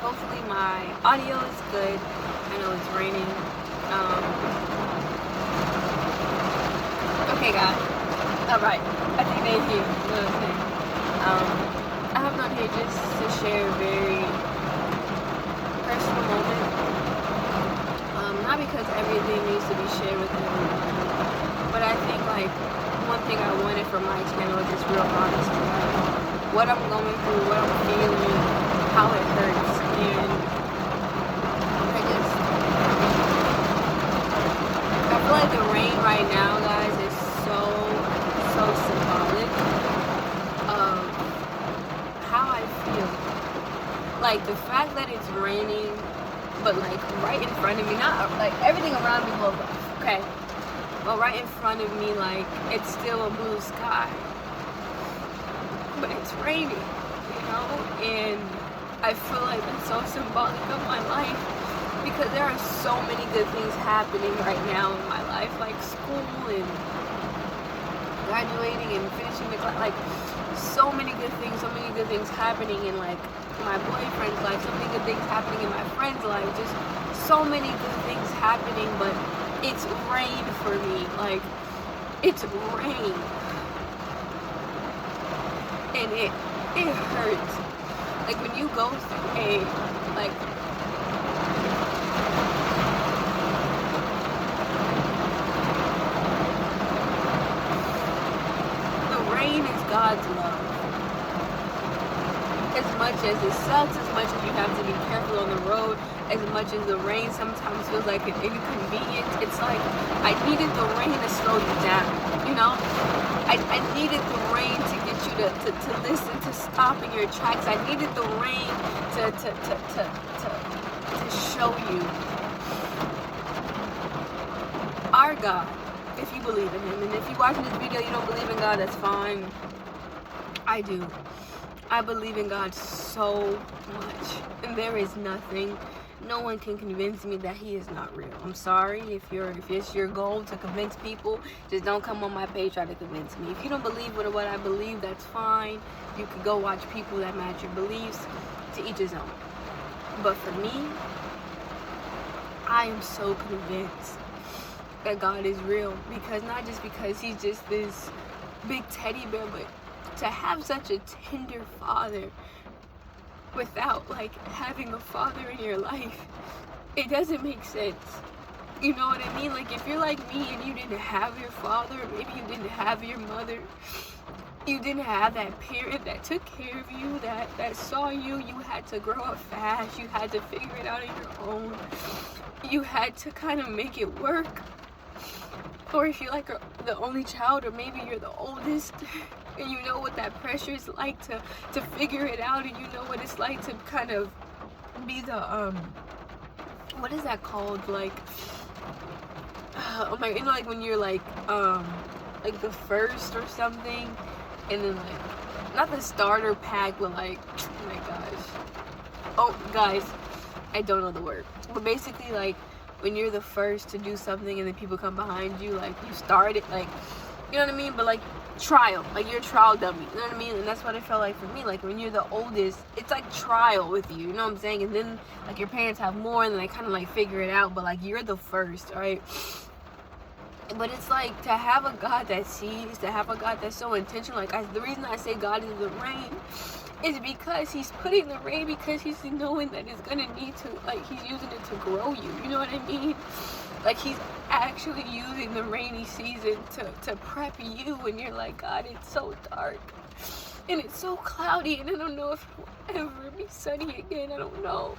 Hopefully my audio is good. I know it's raining. Okay, guys. Alright. I think they hear. You know what I'm saying? I have not here just to share a very personal moment. Not because everything needs to be shared with everyone, but I think like one thing I wanted from my channel is just real honesty. Like, what I'm going through, what I'm feeling, how it hurts, and I feel like the rain right now, guys, is so symbolic of how I feel. Like the fact that it's raining, but like right in front of me, not like everything around me will, okay, but right in front of me, like it's still a blue sky, but it's raining, you know. And I feel like it's so symbolic of my life because there are so many good things happening right now in my life, like school and graduating and finishing the class, like so many good things happening in like my boyfriend's life, so many good things happening in my friend's life, just so many good things happening, but it's rain for me. Like it's rain, and it hurts. Like when you go through a like the rain is God's love. As much as it sucks, as much as you have to be careful on the road, as much as the rain sometimes feels like an inconvenience, it's like I needed the rain to slow you down, you know? I needed the rain to get you to listen, to stop in your tracks. I needed the rain to show you our God, if you believe in him. And if you're watching this video, you don't believe in God, that's fine. I do. I believe in God so much, and there is nothing, no one can convince me that he is not real. I'm sorry if it's your goal to convince people, just don't come on my page try to convince me. If you don't believe what I believe, that's fine. You could go watch people that match your beliefs, to each his own. But for me, I am so convinced that God is real, because not just because he's just this big teddy bear, but to have such a tender father without like having a father in your life, it doesn't make sense. You know what I mean? Like if you're like me and you didn't have your father, or maybe you didn't have your mother, you didn't have that parent that took care of you, that saw you, you had to grow up fast, you had to figure it out on your own, you had to kind of make it work. Or if you're like the only child, or maybe you're the oldest, and you know what that pressure is like to figure it out, and you know what it's like to kind of be the what is that called, like oh my, you know, like when you're like the first or something, and then like not the starter pack, but like, oh my gosh, oh guys, I don't know the word, but basically like when you're the first to do something and then people come behind you, like you started, like, you know what I mean? But like trial, like you're a trial dummy, you know what I mean? And that's what it felt like for me. Like when you're the oldest, it's like trial with you, you know what I'm saying? And then like your parents have more and then they kind of like figure it out, but like you're the first, right? But it's like to have a God that sees, to have a God that's so intentional. Like the reason I say God is the rain is because he's putting the rain, because he's knowing that it's gonna need to, like he's using it to grow you, you know what I mean? Like he's actually using the rainy season to prep you when you're like, God, it's so dark and it's so cloudy and I don't know if it will ever be sunny again, I don't know.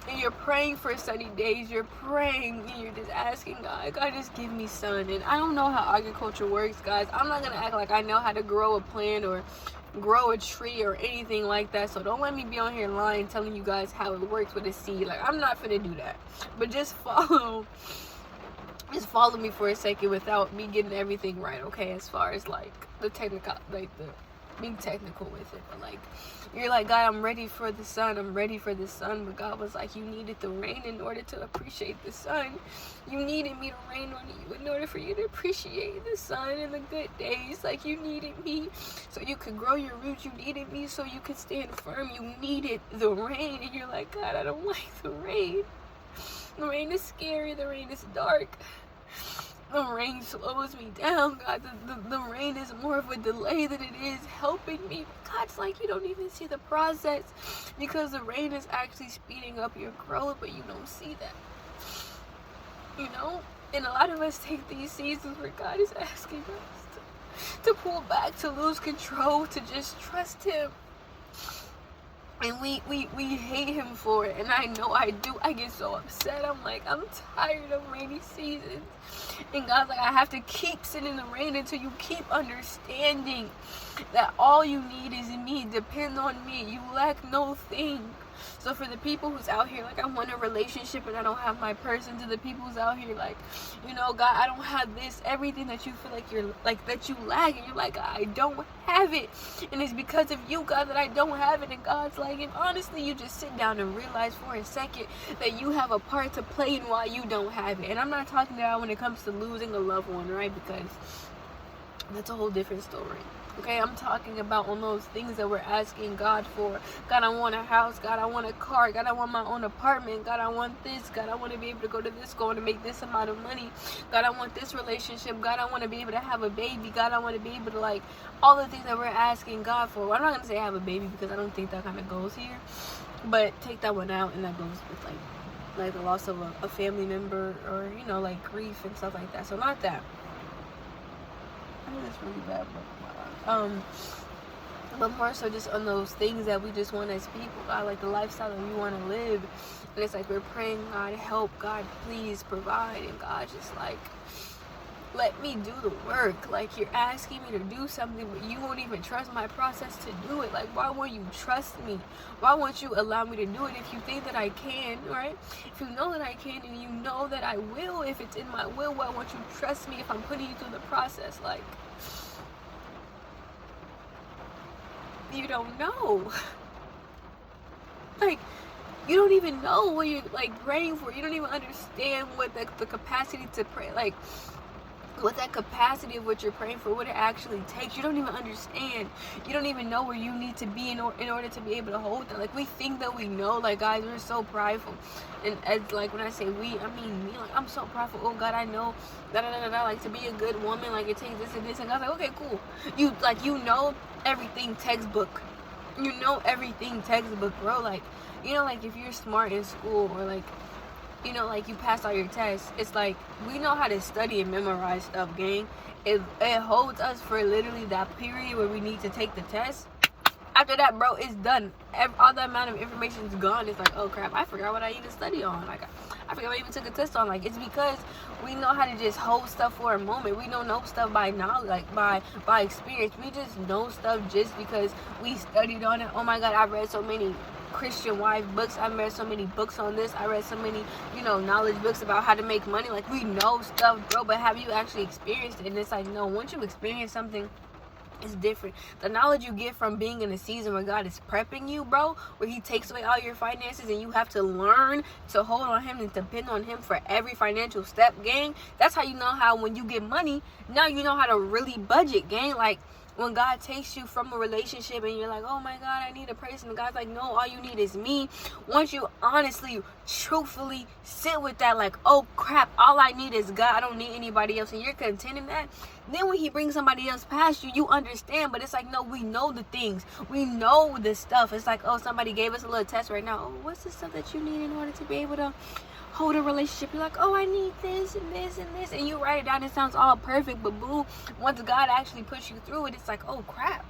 And you're praying for sunny days, you're praying and you're just asking God, God, just give me sun. And I don't know how agriculture works, guys. I'm not gonna act like I know how to grow a plant or grow a tree or anything like that, so don't let me be on here lying telling you guys how it works with a seed. Like I'm not gonna do that, but just follow me for a second without me getting everything right, okay? As far as like the technical, like the being technical with it, but like, you're like, God, I'm ready for the sun, I'm ready for the sun, but God was like, you needed the rain in order to appreciate the sun. You needed me to rain on you in order for you to appreciate the sun and the good days. Like, you needed me so you could grow your roots. You needed me so you could stand firm. You needed the rain, and you're like, God, I don't like the rain. The rain is scary, the rain is dark. The rain slows me down, God. The rain is more of a delay than it is helping me. God's like, you don't even see the process because the rain is actually speeding up your growth, but you don't see that. You know? And a lot of us take these seasons where God is asking us to pull back, to lose control, to just trust Him. And we hate Him for it. And I know I do. I get so upset. I'm like, I'm tired of rainy seasons. And God's like, I have to keep sitting in the rain until you keep understanding that all you need is me. Depend on me. You lack no thing. So for the people who's out here like, I want a relationship and I don't have my person, to the people who's out here like, you know, God, I don't have this, everything that you feel like you're like, that you lack, and you're like, I don't have it, and it's because of you, God, that I don't have it. And God's like, and honestly, you just sit down and realize for a second that you have a part to play in why you don't have it. And I'm not talking about when it comes to losing a loved one, right? Because that's a whole different story. Okay, I'm talking about on those things that we're asking God for. God, I want a house. God, I want a car. God, I want my own apartment. God, I want this. God, I want to be able to go to this school and make this amount of money. God, I want this relationship. God, I want to be able to have a baby. God, I want to be able to, like, all the things that we're asking God for. Well, I'm not going to say have a baby because I don't think that kind of goes here. But take that one out, and that goes with, like the loss of a family member, or, you know, like grief and stuff like that. So not that. I know that's really bad, but more so just on those things that we just want as people, God, like the lifestyle that we want to live. And it's like we're praying, God, help, God, please provide. And God just like, let me do the work. Like, you're asking me to do something, but you won't even trust my process to do it. Like, why won't you trust me? Why won't you allow me to do it if you think that I can, right? If you know that I can, and you know that I will, if it's in my will, why won't you trust me if I'm putting you through the process? Like, you don't know. Like, you don't even know what you're, like, praying for. You don't even understand what the capacity to pray, like, what that capacity of what you're praying for, what it actually takes. You don't even understand. You don't even know where you need to be in order to be able to hold that. Like, we think that we know. Like, guys, we're so prideful. And as, like, when I say we, I mean me. Like, I'm so prideful. Oh, God, I know, like, to be a good woman, like, it takes this and this. And God's like, okay, cool. You, like, you know everything textbook. You know everything textbook, bro. Like, you know, like, if you're smart in school, or, like, you know, like, you pass all your tests, it's like, we know how to study and memorize stuff, gang. It holds us for literally that period where we need to take the test. After that, bro, it's done. All the amount of information is gone. It's like, oh crap, I forgot what I even studied on. Like, I forgot what I even took a test on. Like, it's because we know how to just hold stuff for a moment. We don't know stuff by knowledge, like by experience. We just know stuff just because we studied on it. Oh my God, I've read so many Christian wife books. I've read so many books on this. I read so many, you know, knowledge books about how to make money. Like, we know stuff, bro, but have you actually experienced it? And it's like, no, once you experience something, it's different. The knowledge you get from being in a season where God is prepping you, bro, where He takes away all your finances and you have to learn to hold on Him and depend on Him for every financial step, gang. That's how you know how when you get money, now you know how to really budget, gang. Like, when God takes you from a relationship and you're like, oh my God, I need a person, and God's like, no, all you need is me. Once you honestly, truthfully sit with that, like, oh crap, all I need is God, I don't need anybody else, and you're content in that, then when He brings somebody else past you, you understand. But it's like, no, we know the things, we know the stuff. It's like, oh, somebody gave us a little test right now. Oh, what's the stuff that you need in order to be able to hold a relationship? You're like, oh, I need this and this and this, and you write it down. It sounds all perfect, but boo, once God actually puts you through it, it's like, oh crap,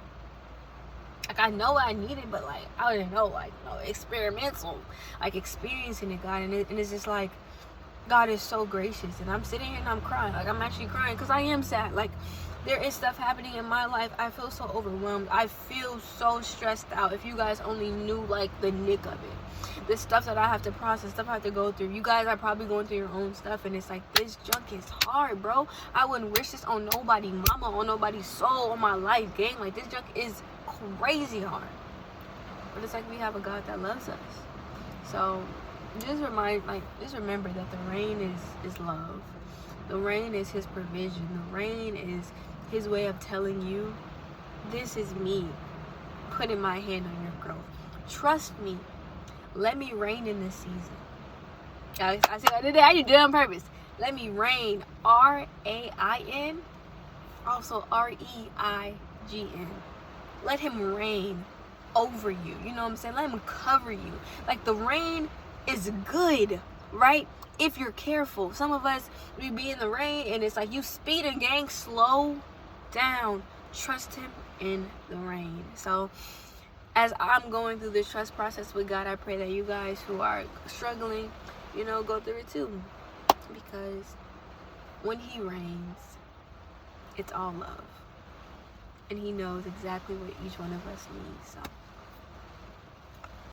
like, I know I need it, but like, I didn't know, like, no, experimental, like, experiencing it, God. And it's just like, God is so gracious. And I'm sitting here and I'm crying. Like, I'm actually crying because I am sad. Like, there is stuff happening in my life. I feel so overwhelmed. I feel so stressed out. If you guys only knew, like, the nick of it, the stuff that I have to process, stuff I have to go through. You guys are probably going through your own stuff, and it's like, this junk is hard, bro. I wouldn't wish this on nobody, mama, on nobody's soul, on my life, gang. Like, this junk is crazy hard. But it's like we have a God that loves us. So just remember that the rain is love. The rain is his provision. The rain is his way of telling you, this is me putting my hand on your growth. Trust me. Let me reign in this season. I said I did it on purpose. Let me reign. R-A-I-N. Also R-E-I-G-N. Let him reign over you. You know what I'm saying? Let him cover you. Like, the rain is good, right? If you're careful. Some of us, we be in the rain and it's like, you speeding, gang, slow down. Trust him in the rain. So as I'm going through this trust process with God, I pray that you guys who are struggling, go through it too. Because when he reigns, it's all love. And he knows exactly what each one of us needs. So